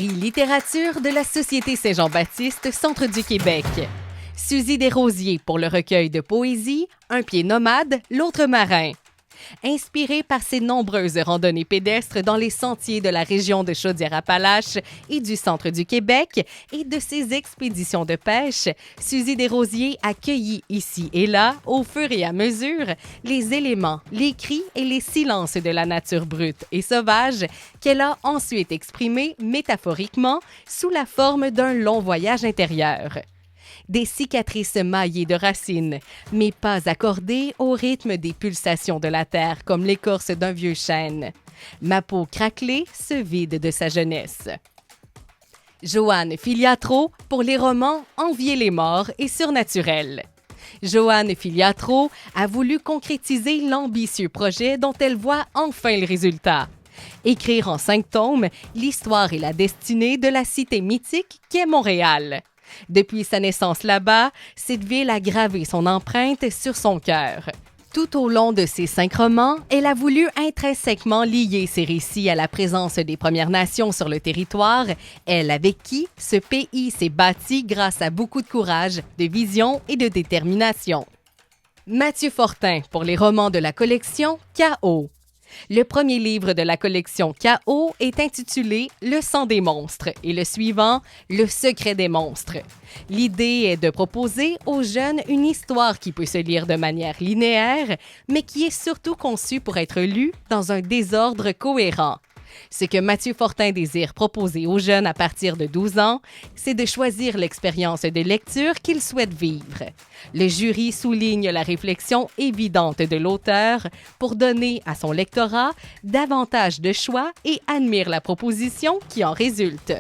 Prix littérature de la Société Saint-Jean-Baptiste, Centre du Québec. Suzy Desrosiers pour le recueil de poésie « Un pied nomade, l'autre marin ». Inspirée par ses nombreuses randonnées pédestres dans les sentiers de la région de Chaudière-Appalaches et du centre du Québec et de ses expéditions de pêche, Suzy Desrosiers a cueilli ici et là, au fur et à mesure, les éléments, les cris et les silences de la nature brute et sauvage qu'elle a ensuite exprimés métaphoriquement sous la forme d'un long voyage intérieur. Des cicatrices maillées de racines, mais pas accordées au rythme des pulsations de la terre comme l'écorce d'un vieux chêne. Ma peau craquelée se vide de sa jeunesse. Joanne Filiatro pour les romans Envier les morts et Surnaturel. Joanne Filiatro a voulu concrétiser l'ambitieux projet dont elle voit enfin le résultat. Écrire en 5 tomes l'histoire et la destinée de la cité mythique qu'est Montréal. Depuis sa naissance là-bas, cette ville a gravé son empreinte sur son cœur. Tout au long de ses 5 romans, elle a voulu intrinsèquement lier ses récits à la présence des Premières Nations sur le territoire, elle avec qui ce pays s'est bâti grâce à beaucoup de courage, de vision et de détermination. Mathieu Fortin pour les romans de la collection K.O. Le premier livre de la collection K.O. est intitulé « Le sang des monstres » et le suivant « Le secret des monstres ». L'idée est de proposer aux jeunes une histoire qui peut se lire de manière linéaire, mais qui est surtout conçue pour être lue dans un désordre cohérent. Ce que Mathieu Fortin désire proposer aux jeunes à partir de 12 ans, c'est de choisir l'expérience de lecture qu'ils souhaitent vivre. Le jury souligne la réflexion évidente de l'auteur pour donner à son lectorat davantage de choix et admire la proposition qui en résulte.